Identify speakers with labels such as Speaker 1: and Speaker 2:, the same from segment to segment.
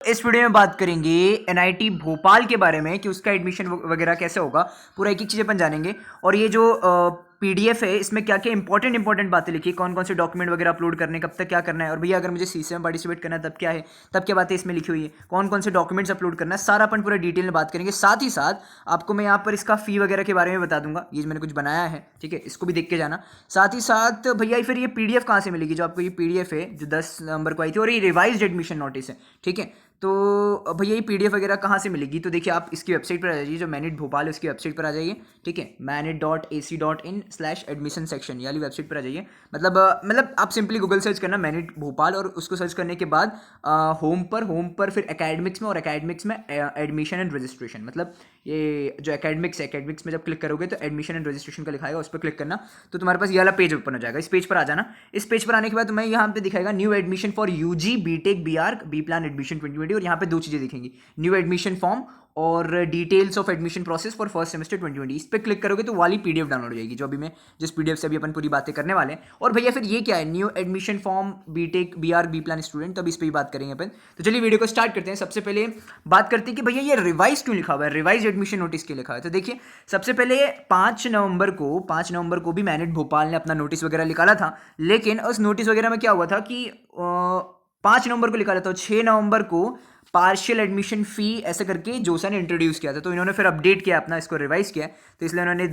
Speaker 1: इस वीडियो में बात करेंगे एनआईटी भोपाल के बारे में कि उसका एडमिशन वगैरह कैसे होगा। पूरा एक एक चीज़ अपन जानेंगे। और ये जो पीडीएफ है इसमें क्या क्या इंपॉर्टेंट बातें लिखी, कौन कौन से डॉक्यूमेंट वगैरह अपलोड करने, कब तक क्या करना है, और भैया अगर मुझे सीसी में पार्टिसिपेट करना है तब क्या है, तब क्या बातें इसमें लिखी हुई है, कौन कौन से डॉक्यूमेंट्स अपलोड करना है, सारा अपन पूरा डिटेल में बात करेंगे। साथ ही साथ आपको मैं यहाँ पर इसका फी वगैरह के बारे में बता दूंगा। ये मैंने कुछ बनाया है, ठीक है, इसको भी देख के जाना। साथ ही साथ भैया फिर ये पीडीएफ कहाँ से मिलेगी, जो आपको ये पीडीएफ है जो 10 नवंबर को आई थी, और ये रिवाइज्ड एडमिशन नोटिस है, ठीक है। तो भैया ये पीडीएफ वगैरह कहाँ से मिलेगी, तो देखिए आप इसकी वेबसाइट पर आ जाइए, जो मैनेट भोपाल है उसकी वेबसाइट पर आ जाइए, ठीक है, manet.ac.in/admission सेक्शन वाली वेबसाइट पर आ जाइए। मतलब आप सिंपली गूगल सर्च करना मैनेट भोपाल, और उसको सर्च करने के बाद होम पर फिर एकेडमिक्स में, और एकेडमिक्स में एडमिशन एंड रजिस्ट्रेशन, मतलब ये जो एकेडमिक्स है, एकेडमिक्स में जब क्लिक करोगे तो एडमिशन एंड रजिस्ट्रेशन का लिखा है, उस पर क्लिक करना तो तुम्हारे पास ये वाला पेज ओपन हो जाएगा। इस पेज पर आ जाना। इस पेज पर आने के बाद तुम्हें यहाँ पे दिखाएगा new admission for UG BTech BR B plan admission 2020, और यहाँ पे दो चीज़ें दिखेंगी, न्यू एडमिशन फॉर्म और details of admission process for first semester 2020। इस पर क्लिक करोगे तो वाली पीडीएफ डाउनलोड हो जाएगी, जो अभी मैं जिस पीडीएफ से अभी अपन पूरी बातें करने वाले हैं। और भैया फिर ये क्या है, new admission form BTech BR B plan student, तो अभी इस पर ही बात करेंगे अपन। तो चलिए वीडियो को स्टार्ट करते हैं। सबसे पहले बात करते हैं कि भैया ये रिवाइज क्यों लिखा हुआ है, रिवाइज एडमिशन नोटिस क्यों लिखा हुआ है। तो देखिए सबसे पहले 5 नवंबर को भी मैनेट भोपाल ने अपना नोटिस वगैरह निकाला था, लेकिन उस नोटिस वगैरह में क्या हुआ था कि 5 नवंबर को निकाला था, 6 नवंबर को पार्शियल एडमिशन फी ऐसे करके जोसा ने इंट्रोड्यूस किया था, तो इन्होंने फिर अपडेट किया अपना, इसको रिवाइज किया, तो इसलिए उन्होंने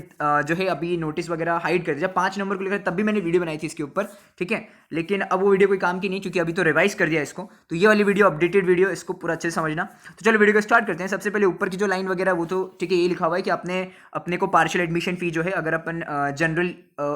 Speaker 1: जो है अभी नोटिस वगैरह हाइड कर दिया। 5 नंबर को लेकर तब भी मैंने वीडियो बनाई थी इसके ऊपर, ठीक है, लेकिन अब वो वीडियो कोई काम की नहीं, क्योंकि अभी तो रिवाइज कर दिया इसको। तो ये वाली वीडियो अपडेटेड वीडियो, इसको पूरा अच्छे से समझना। तो चलो वीडियो को स्टार्ट करते हैं। सबसे पहले ऊपर की जो लाइन वगैरह वो तो ठीक है, ये लिखा हुआ है कि अपने को पार्शियल एडमिशन फी जो है, अगर अपन जनरल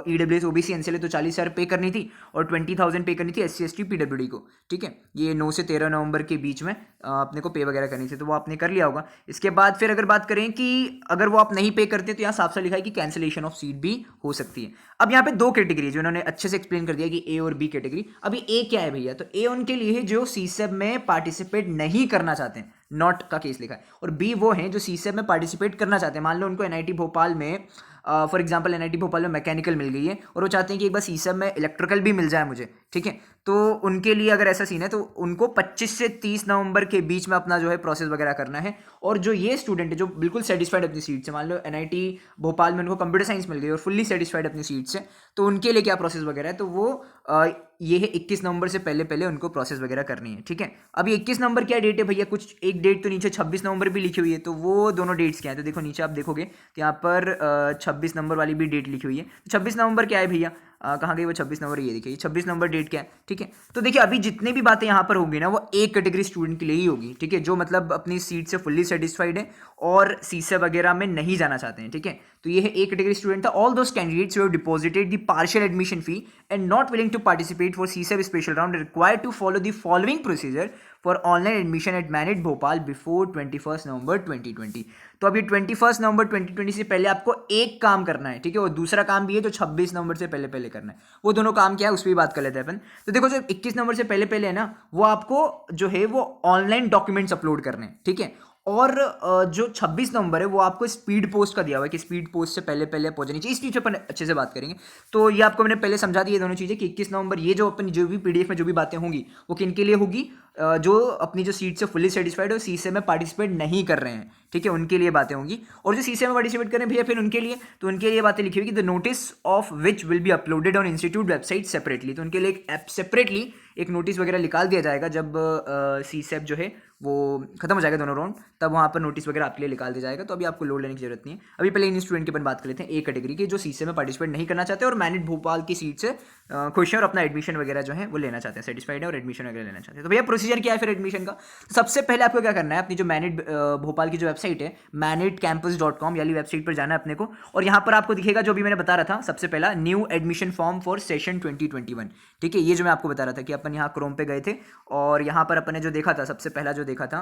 Speaker 1: ईडब्ल्यूएस ओबीसी एनसीएल तो 40,000 पे करनी थी, और 20,000 पे करनी थी एससी एसटी पीडब्ल्यूडी को, ठीक है। ये 9 से 13 नवंबर के बीच में अपने को पे वगैरह करनी थी, तो वो आपने कर लिया होगा। इसके बाद फिर अगर बात करें कि अगर वो आप नहीं पे करते तो यहाँ साफ साफ लिखा है कि कैंसिलेशन ऑफ सीट भी हो सकती है। अब यहाँ पे दो कैटेगरी जो इन्होंने अच्छे से एक्सप्लेन कर दिया कि ए और बी कैटेगरी। अभी ए क्या है भैया, तो ए उनके लिए जो सीसेब में पार्टिसिपेट नहीं करना चाहते हैं, नॉट का केस लिखा है, और बी वो हैं जो सीसेब में पार्टिसिपेट करना चाहते हैं। मान लो उनको एनआईटी भोपाल में फॉर एग्जांपल एनआईटी भोपाल में मैकेनिकल मिल गई है, और वो चाहते हैं कि एक बार सीसेब में इलेक्ट्रिकल भी मिल जाए मुझे, ठीक है। तो उनके लिए अगर ऐसा सीन है तो उनको 25 से 30 नवंबर के बीच में अपना जो है प्रोसेस वगैरह करना है। और जो ये स्टूडेंट है जो बिल्कुल सेटिस्फाइड अपनी सीट से, मान लो एनआईटी भोपाल में उनको कंप्यूटर साइंस मिल गई और फुल्ली सेटिस्फाइड अपनी सीट से, तो उनके लिए क्या प्रोसेस वगैरह है, तो वो ये है 21 नवंबर से पहले उनको प्रोसेस वगैरह करनी है, ठीक है। अभी 21 नवंबर क्या डेट है भैया, कुछ एक डेट तो नीचे 26 नवंबर भी लिखी हुई है, तो वो दोनों डेट्स क्या है, तो देखो नीचे आप देखोगे तो यहाँ पर 26 नंबर वाली भी डेट लिखी हुई है। तो 26 नवंबर क्या है भैया, कहाँ गई वो 26 नंबर, ये देखिए 26 नंबर डेट क्या है, ठीक है। तो देखिए अभी जितनी भी बातें यहाँ पर होगी ना, वो एक कैटेगरी स्टूडेंट के लिए ही होगी, ठीक है, जो मतलब अपनी सीट से फुल्ली सेटिस्फाइड है और सीसे वगैरह में नहीं जाना चाहते हैं, ठीक है। तो ये है एक कैटेगरी स्टूडेंट था। All those candidates who have deposited the partial admission fee and not willing to participate for CSAB special round required to follow the following procedure for online admission at MANIT Bhopal before 21 November 2020। तो अभी 21 November 2020 से पहले आपको एक काम करना है, ठीक है, और दूसरा काम भी है जो 26 नवंबर से पहले करना है। वो दोनों काम क्या है उस पर भी बात कर लेते हैं अपन। तो देखो जो 21 नवंबर से पहले है ना, वो आपको जो है वो ऑनलाइन डॉक्यूमेंट्स अपलोड करने हैं, ठीक है। और जो 26 नंबर है वो आपको स्पीड पोस्ट का दिया हुआ है कि स्पीड पोस्ट से पहले पहुंचनी चाहिए। इस चीज़ पर अच्छे से बात करेंगे। तो ये आपको मैंने पहले समझा दी दोनों चीज़ें कि 21 नवंबर ये जो अपन जो भी पीडीएफ में जो भी बातें होंगी वो किन के लिए होगी, जो अपनी जो सीट से फुल्ली सेटिस्फाइड हो, सीसे में पार्टिसिपेट नहीं कर रहे हैं, ठीक है, उनके लिए बातें होंगी। और जो सीसे में पार्टिसिपेट कर रहे हैं भैया फिर उनके लिए, तो उनके लिए बातें लिखी हुई कि the notice of which will be uploaded on institute website separately. तो उनके लिए एक ऐप सेपरेटली एक नोटिस वगैरह निकाल दिया जाएगा जब सीसेब जो है वो खत्म हो जाएगा दोनों राउंड, तब वहाँ पर नोटिस वगैरह आपके लिए निकाल दिया जाएगा। तो अभी आपको लोड लेने की जरूरत नहीं है। अभी पहले इन स्टूडेंट की अपन बात कर लेते हैं, एक कैटेगरी के जो सीसे में पार्टिसिपेट नहीं करना चाहते और मैनेट भोपाल की सीट से खुश हैं और अपना एडमिशन वगैरह जो है वो लेना चाहते हैं, सेटिस्फाइड है और एडमिशन वगैरह लेना चाहते हैं। तो भैया प्रोसीजर क्या है फिर एडमिशन का। तो सबसे पहले आपको क्या करना है, अपनी जो मैनेट भोपाल की जो वेबसाइट है manetcampus.com वाली वेबसाइट पर जाना है अपने को, और यहाँ पर आपको दिखेगा जो भी मैंने बता रहा था, सबसे पहला new admission form for session 2021, ठीक है। ये जो मैं आपको बता रहा था कि अपन यहाँ क्रोम पे गए थे और यहाँ पर अपन ने जो देखा था, सबसे पहला जो देखा था,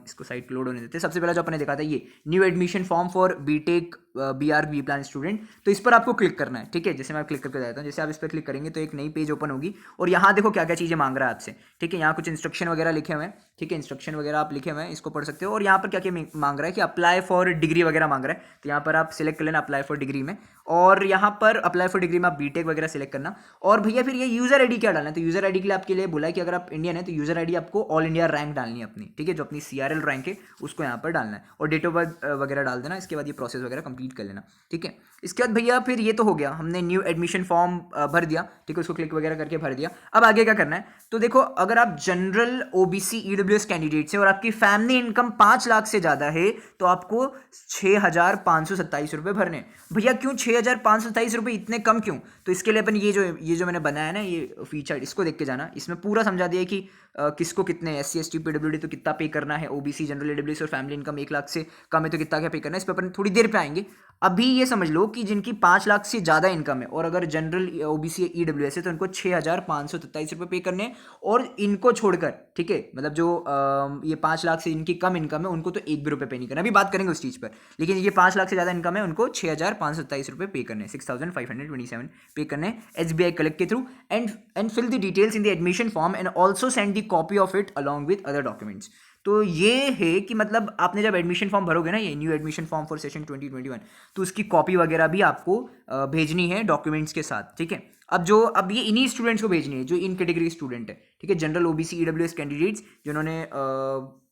Speaker 1: इसको साइट लोड होने देते, सबसे पहला जो अपने देखा था ये new admission form for BTech BR B plan student. तो इस पर आपको क्लिक करना है, ठीक है। जैसे मैं क्लिक करके जाता हूँ, जैसे आप इस पर क्लिक करेंगे तो एक नई पेज ओपन होगी, और यहाँ देखो क्या क्या चीज़ें मांग रहा है आपसे, ठीक है। यहाँ कुछ इंस्ट्रक्शन वगैरह लिखे हुए हैं, ठीक है, इंस्ट्रक्शन वगैरह आप लिखे हुए हैं, इसको पढ़ सकते हो। और यहाँ पर क्या क्या मांग रहा है कि अप्लाई फॉर डिग्री वगैरह मांग रहा है, तो यहाँ पर आप सिलेक्ट कर लेना अप्लाई फॉर डिग्री में, और यहाँ पर अप्लाई फॉर डिग्री में आप बीटेक वगैरह सिलेक्ट करना। और भैया फिर ये यूजर आईडी क्या डालना है, तो यूजर आईडी के लिए आपके लिए बोला है कि अगर आप इंडियन है तो यूजर आईडी आपको ऑल इंडिया रैंक डालनी है अपनी, ठीक है, जो अपनी CRL रैंक है उसको यहाँ पर डालना है और डेट ऑफ बर्थ वगैरह डाल देना। इसके बाद ये प्रोसेस वगैरह कंप्लीट कर लेना, ठीक है। इसके बाद भैया फिर ये तो हो गया, हमने न्यू एडमिशन फॉर्म भर दिया, ठीक है, उसको क्लिक वगैरह करके भर दिया। अब आगे क्या करना है, तो देखो अगर आप जनरल OBC EWS कैंडिडेट से और आपकी फैमिली इनकम 5 लाख से ज़्यादा है तो आपको 6,527 रुपये भरने। भैया क्यों 6,527 रुपये, इतने कम क्यों? तो इसके लिए अपन ये जो मैंने बनाया ना ये फीचर, इसको देख के जाना, इसमें पूरा समझा दिया है कि किसको कितने SC ST PWD तो कितना पे करना है, OBC जनरल EWS और फैमिली इनकम 1 लाख से कम है तो कितना क्या पे करना है, इस पर अपन थोड़ी देर पे आएंगे। अभी ये समझ लो कि जिनकी 5 लाख से ज़्यादा इनकम है और अगर जनरल OBC EWS है तो इनको 6,527 रुपये पे करने हैं, और इनको छोड़कर, ठीक है, मतलब जो ये 5 लाख से इनकी कम इनकम है उनको तो 1 भी रुपये पे नहीं करना, अभी बात करेंगे उस चीज़ पर। लेकिन ये 5 लाख से ज़्यादा इनकम है उनको 6,527 रुपये पे करने, 6,527 पे करने SBI कलेक्ट के through, and fill the details in the admission form and also send the copy of it along with other documents. तो ये है कि मतलब आपने जब एडमिशन फॉर्म भरोगे ना, ये new admission form for session 2021, तो उसकी कॉपी वगैरह भी आपको भेजनी है डॉक्यूमेंट्स के साथ, ठीक है। अब ये इन्हीं स्टूडेंट्स को भेजनी है जो इन कैटेगरी स्टूडेंट है, ठीक है, जनरल OBC EWS कैंडिडेट्स जिन्होंने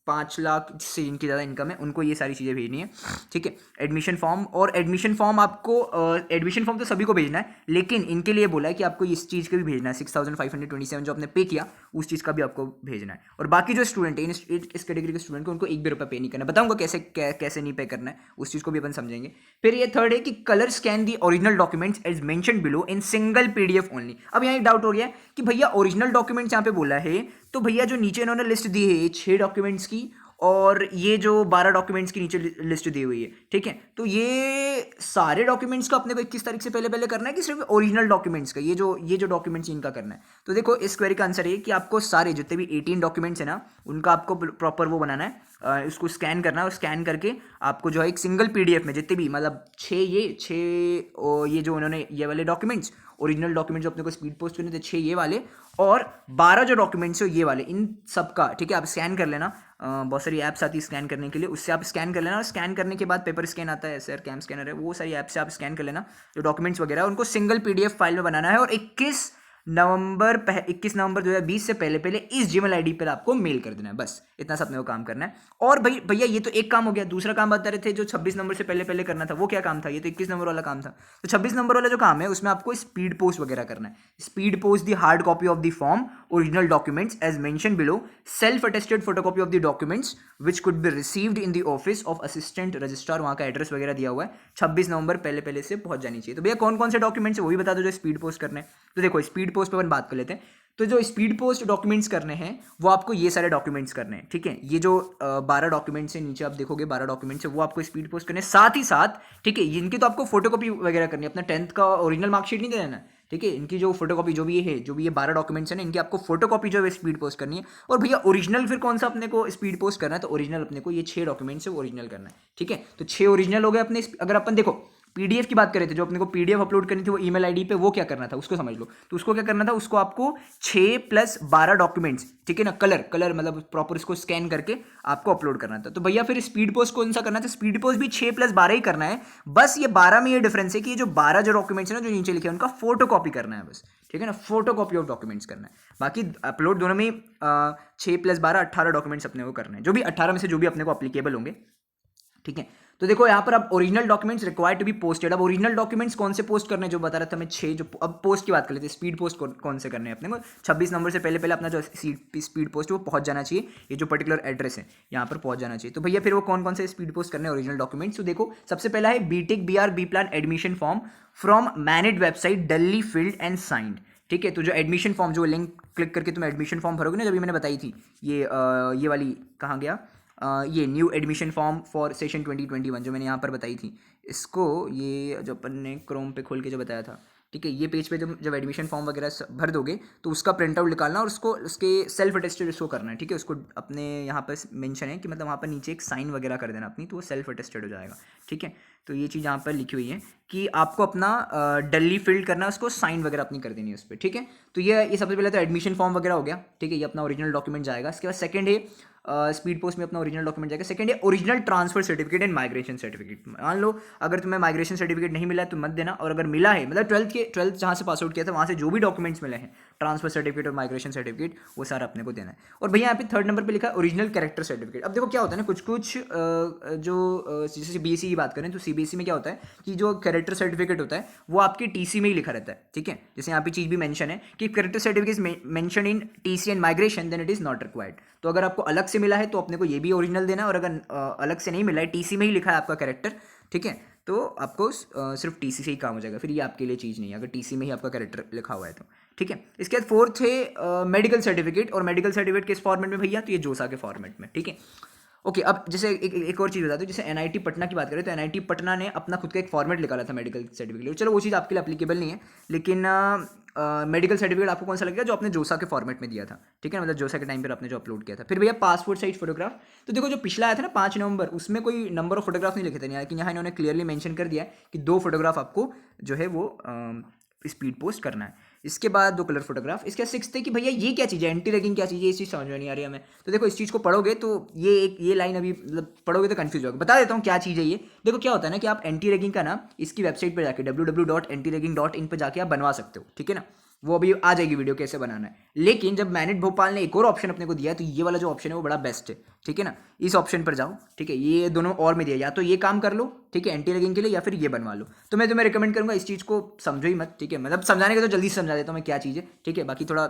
Speaker 1: 5 लाख से इनकी ज़्यादा इनकम है उनको ये सारी चीज़ें भेजनी है, ठीक है। एडमिशन फॉर्म, और एडमिशन फॉर्म आपको एडमिशन फॉर्म तो सभी को भेजना है, लेकिन इनके लिए बोला है कि आपको इस चीज़ का भी भेजना है, 6,527 जो आपने पे किया उस चीज़ का भी आपको भेजना है। और बाकी जो स्टूडेंट है इस कैटेगरी के स्टूडेंट को उनको 1 भी रुपये पे नहीं करना, बताऊंगा कैसे नहीं पे करना है, उस चीज़ को भी अपन समझेंगे। फिर ये थर्ड है कि colour scan the original documents as mentioned below in single PDF only. अब यहाँ एक डाउट हो गया कि भैया ओरिजिनल डॉक्यूमेंट्स यहाँ पे बोला है, तो भैया जो नीचे इन्होंने लिस्ट दी है 6 डॉक्यूमेंट्स की और ये जो 12 डॉक्यूमेंट्स की नीचे लिस्ट दी हुई है, ठीक है, तो ये सारे डॉक्यूमेंट्स का अपने को 21 तारीख से पहले करना है कि सिर्फ ओरिजिनल डॉक्यूमेंट्स का, ये जो डॉक्यूमेंट्स इनका करना है? तो देखो इस क्वेरी का आंसर है कि आपको सारे जितने भी 18 डॉक्यूमेंट्स है ना उनका आपको प्रॉपर वो बनाना है, इसको स्कैन करना है और स्कैन करके आपको जो है एक सिंगल PDF में जितने भी मतलब 6 ये जो उन्होंने ये वाले डॉक्यूमेंट्स ओरिजिनल डॉक्यूमेंट जो अपने को स्पीड पोस्ट करने थे 6 ये वाले और 12 जो डॉक्यूमेंट्स है ये वाले, इन सब का, ठीक है, आप स्कैन कर लेना। बहुत सारी ऐप्स आती है स्कैन करने के लिए, उससे आप स्कैन कर लेना, और स्कैन करने के बाद पेपर स्कैन आता है, सर कैम स्कैनर है, वो सारी ऐप से आप स्कैन कर लेना जो डॉक्यूमेंट्स वगैरह उनको सिंगल PDF फाइल में बनाना है, और 21 नवंबर 2020 से पहले इस जीमेल आईडी पर आपको मेल कर देना है। बस इतना सा अपने को काम करना है। और भैया ये तो एक काम हो गया, दूसरा काम बता रहे थे जो 26 नंबर से पहले करना था, वो क्या काम था? ये तो 21 नंबर वाला काम था। तो 26 नंबर वाला जो काम है उसमें आपको स्पीड पोस्ट वगैरह करना है। Speed post the hard copy of the form, original documents as mention below, self attested photocopy of the documents which could be received in the office of assistant registrar, वहाँ का address वगैरह दिया हुआ है, 26 नवंबर पहले से पहुंच जानी चाहिए। तो भैया कौन कौन से डॉक्यूमेंट्स है वो भी बता दो जो स्पीड पोस्ट करने हैं। तो देखो स्पीड पोस्ट पर अपन बात कर लेते हैं। तो जो स्पीड पोस्ट डॉक्यूमेंट्स करने हैं वो आपको ये सारे डॉक्यूमेंट्स करने हैं, ठीक है। ये जो 12 डॉक्यूमेंट्स हैं, नीचे आप देखोगे 12 डॉक्यूमेंट्स है, वो आपको स्पीड पोस्ट करने हैं। साथ ही साथ, ठीक है, इनकी तो आपको फोटोकॉपी वगैरह करनी है, अपना 10th का ओरिजिनल मार्कशीट नहीं देना है, ठीक है। इनकी जो फोटोकॉपी जो भी ये 12 डॉक्यूमेंट्स हैं ना, इनकी आपको फोटोकॉपी जो है स्पीड पोस्ट करनी है। और भैया ओरिजिनल फिर कौन सा अपने को स्पीड पोस्ट करना है? तो ओरिजिनल अपने को ये 6 डॉक्यूमेंट्स है ओरिजिनल करना है, ठीक है। तो 6 ओरिजिनल हो गए अपने। अगर अपन देखो PDF की बात करें थे, जो अपने को PDF अपलोड करनी थी वो ईमेल आईडी पे, वो क्या करना था उसको समझ लो। तो उसको क्या करना था, उसको आपको 6 + 12 डॉक्यूमेंट्स, ठीक है ना, कलर मतलब प्रॉपर इसको स्कैन करके आपको अपलोड करना था। तो भैया फिर स्पीड पोस्ट कौन सा करना था? स्पीड पोस्ट भी 6 + 12 ही करना है। बस ये 12 में ये डिफरेंस है कि ये जो 12 जो डॉक्यूमेंट्स है ना जो नीचे लिखे हैं उनका फोटो कॉपी करना है बस, ठीक है ना, फोटो कॉपी ऑफ डॉक्यूमेंट्स करना है। बाकी अपलोड दोनों में 6 + 12 18 डॉक्यूमेंट्स अपने को करना है, जो भी 18 में से जो भी अपने को अप्लीकेबल होंगे, ठीक है। तो देखो यहाँ पर अब original documents required to be posted. अब ओरिजिनल डॉक्यूमेंट्स कौन से पोस्ट करने, जो बता रहा था मैं 6, जो अब पोस्ट की बात कर लेते हैं। स्पीड पोस्ट कौन से करने हैं अपने को? 26 नंबर से पहले अपना जो स्पीड पोस्ट है वो पहुंच जाना चाहिए, ये जो पर्टिकुलर एड्रेस है यहाँ पर पहुंच जाना चाहिए। तो भैया फिर वो कौन से स्पीड पोस्ट करने हैं ओरिजिनल डॉक्यूमेंट्स? तो देखो सबसे पहला है BTech BR B plan admission form from MANIT website duly filled and signed, ठीक है। तो जो एडमिशन फॉर्म, जो लिंक क्लिक करके तुम एडमिशन फॉर्म भरोगे ना, जब मैंने बताई थी ये वाली, कहाँ गया, ये new admission form for session 2021 जो मैंने यहाँ पर बताई थी, इसको ये जो अपन ने क्रोम पे खोल के जो बताया था, ठीक है, ये पेज पे जब एडमिशन फॉर्म वगैरह भर दोगे तो उसका प्रिंट आउट निकालना और उसको उसके सेल्फ अटेस्टेड इसको करना है, ठीक है। उसको अपने यहाँ पर मेंशन है कि मतलब वहाँ पर नीचे एक साइन वगैरह कर देना अपनी, तो वो सेल्फ अटेस्टेड हो जाएगा, ठीक है। तो ये चीज़ यहाँ पर लिखी हुई है कि आपको अपना डल्ली फिल्ड करना है, उसको साइन वगैरह अपनी कर देनी है उस पर, ठीक है। तो ये सबसे पहले तो एडमिशन फॉर्म वगैरह हो गया, ठीक है, ये अपना ओरिजिनल डॉक्यूमेंट जाएगा। इसके बाद सेकंड है स्पीड पोस्ट में अपना ओरिजिनल डॉक्यूमेंट जाएगा। सेकंड है original transfer certificate and migration certificate. मान लो अगर तुम्हें माइग्रेशन सर्टिफिकेट नहीं मिला है तो मत देना, और अगर मिला है मतलब 12th जहाँ से पास आउट किया था वहाँ से जो भी डॉक्यूमेंट्स मिले हैं, ट्रांसफर सर्टिफिकेट और माइग्रेशन सर्टिफिकेट, वो सारा अपने को देना है। और भैया यहाँ पे थर्ड नंबर पे लिखा है ओरिजिनल कैरेक्टर सर्टिफिकेट। अब देखो क्या होता है ना, कुछ कुछ जो जैसे सीबीएसई की बात करें तो सीबीएसई में क्या होता है कि जो कैरेक्टर सर्टिफिकेट होता है वो आपके टीसी में ही लिखा रहता है, ठीक है। जैसे यहाँ पे चीज़ भी मेंशन है कि character certificate is mention in TC and migration then it is not required. तो अगर आपको अलग से मिला है तो अपने को ये भी ओरिजिनल देना है, और अगर अलग से नहीं मिला है, टीसी में ही लिखा है आपका कैरेक्टर, ठीक है, तो आपको सिर्फ टीसी से ही काम हो जाएगा, फिर ये आपके लिए चीज़ नहीं है अगर टीसी में ही आपका कैरेक्टर लिखा हुआ है तो, ठीक है। इसके बाद फोर्थ है मेडिकल सर्टिफिकेट, और मेडिकल सर्टिफिकेट किस फॉर्मेट में भैया, तो ये जोसा के फॉर्मेट में, ठीक है। ओके, अब जैसे एक और चीज़ बता दूँ, जैसे एनआईटी पटना की बात करें तो एनआईटी पटना ने अपना खुद का एक फॉर्मेट निकाला था मेडिकल सर्टिफिकेट, चलो वो चीज़ आपके लिए एप्लीकेबल नहीं है, लेकिन मेडिकल सर्टिफिकेट आपको कौन सा लगेगा, जो आपने जोसा के फॉर्मेट में दिया था, ठीक है, मतलब जोसा के टाइम पर आपने जो अपलोड किया था। फिर भैया पासपोर्ट साइज फोटोग्राफ, तो देखो जो पिछला आया था ना 5 नवंबर, उसमें कोई नंबर ऑफ फोटोग्राफ नहीं लिखे थे, लेकिन यहाँ इन्होंने क्लियरली मेंशन कर दिया है कि 2 फोटोग्राफ आपको जो है वो स्पीड पोस्ट करना है। इसके बाद 2 कलर फोटोग्राफ। इसके 6th है कि भैया ये क्या चीज़ है, एंटी रैगिंग क्या चीज़ है, इस चीज़ समझ में नहीं आ रही हमें। तो देखो इस चीज़ को पढ़ोगे तो ये लाइन अभी मतलब पढ़ोगे तो कंफ्यूज होगा। बता देता हूँ क्या चीज़ है ये। देखो क्या होता है ना कि आप एंटी रैगिंग का ना इसकी वेबसाइट पर जाके www.antiragging.in पर जाके आप बनवा सकते हो, ठीक है ना, वो अभी आ जाएगी वीडियो कैसे बनाना है। लेकिन जब मैनेट भोपाल ने एक और ऑप्शन अपने को दिया है तो ये वाला जो ऑप्शन है वो बड़ा बेस्ट है, ठीक है ना, इस ऑप्शन पर जाओ, ठीक है। ये दोनों और में दिया, या तो ये काम कर लो, ठीक है, एंटी रैगिंग के लिए, या फिर ये बनवा लो। तो मैं तुम्हें रिकमेंड करूंगा इस चीज़ को समझो ही मत, ठीक है, मतलब समझाने का तो जल्दी से समझा देता हूँ मैं क्या चीज़ है, ठीक है, बाकी थोड़ा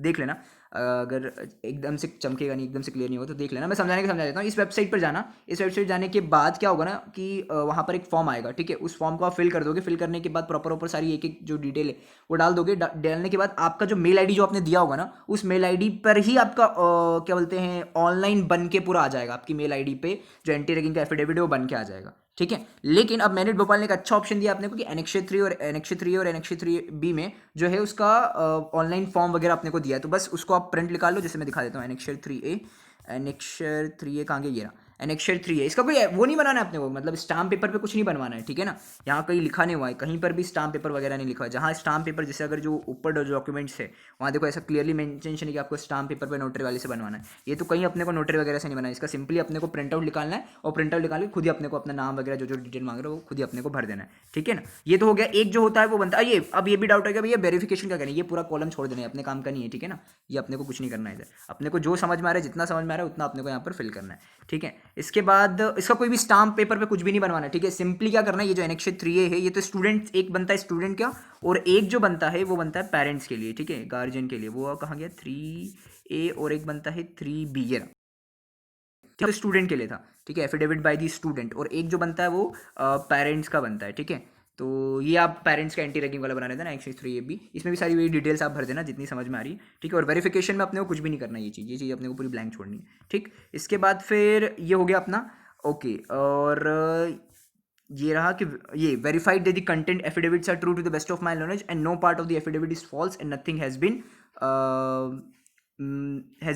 Speaker 1: देख लेना, अगर एकदम से चमकेगा नहीं, एकदम से क्लियर नहीं हो तो देख लेना, मैं समझाने का समझा देता हूँ। इस वेबसाइट पर जाना, इस वेबसाइट जाने के बाद क्या होगा ना कि वहाँ पर एक फॉर्म आएगा, ठीक है, उस फॉर्म को आप फिल कर दोगे, फिल करने के बाद प्रॉपर सारी एक एक जो डिटेल है वो डाल दोगे, डालने के बाद आपका जो मेल आईडी जो आपने दिया होगा ना, उस मेल आईडी पर ही आपका क्या बोलते हैं ऑनलाइन बन के पूरा आ जाएगा, आपकी मेल आईडी पे जो एंटी रैगिंग का एफिडेविट है वो बन के आ जाएगा, ठीक है। लेकिन अब मैनेट भोपाल ने एक अच्छा ऑप्शन दिया आपने को कि एनेक्शर 3 और एनेक्शर 3B में जो है उसका ऑनलाइन फॉर्म वगैरह आपने को दिया है, तो बस उसको आप प्रिंट निकाल लो। जैसे मैं दिखा देता हूँ एनेक्शर 3A कहाँ गया, ये रहा एनेक्शर 3 है। इसका कोई वो नहीं बनाना है अपने को, मतलब स्टाम्प पेपर पे कुछ नहीं बनवाना है, ठीक है ना, यहाँ कहीं लिखा नहीं हुआ है, कहीं पर भी स्टाम्प पेपर वगैरह नहीं लिखा है। जहाँ स्टाम्प पेपर जैसे अगर जो ऊपर डॉक्यूमेंट्स है वहाँ देखो ऐसा क्लियरली मेंशन है कि आपको स्टाम्प पेपर पे नोटरी वाले से बनवाना है। ये तो कहीं अपने को नोटरी वगैरह से नहीं बनाना है, इसका सिंपली अपने को प्रिंट आउट निकालना है, और प्रिंट आउट निकाल के खुद ही अपने को अपना नाम वगैरह जो डिटेल मांग रहे हो वो खुद ही अपने को भर देना है, ठीक है ना। ये तो हो गया, एक जो होता है वो बनता है ये। अब ये भी डाउट है कि भैया वेरिफिकेशन का करना है, ये पूरा कॉलम छोड़ देना है, अपने काम का नहीं है, ठीक है ना, ये अपने को कुछ नहीं करना है इधर, अपने को जो समझ में आ रहा है, जितना समझ में आ रहा है उतना अपने को यहाँ पर फिल करना है, ठीक है। इसके बाद इसका कोई भी स्टाम्प पेपर पे कुछ भी नहीं बनवाना है, ठीक है। सिंपली क्या करना है, ये जो एनेक्शर 3A है ये तो स्टूडेंट एक बनता है स्टूडेंट का, और एक जो बनता है वो बनता है पेरेंट्स के लिए, ठीक है, गार्जियन के लिए। वो कहाँ गया 3A, और एक बनता है 3B, ये तो स्टूडेंट के लिए था, ठीक है, एफिडेविट बाय द स्टूडेंट, और एक जो बनता है वो पेरेंट्स का बनता है, ठीक है। तो ये आप पेरेंट्स का एंटी रैगिंग वाला बना लेते ना एनेक्शर 3AB, इसमें भी सारी वही डिटेल्स आप भर देना जितनी समझ में आ रही है, ठीक है। और वेरिफिकेशन में अपने को कुछ भी नहीं करना, ये चीज़ अपने को पूरी ब्लैंक छोड़नी है, ठीक। इसके बाद फिर ये हो गया अपना ओके, और ये रहा कि ये verified that the content affidavits are true to the best of my knowledge and no part of the affidavit is false and nothing has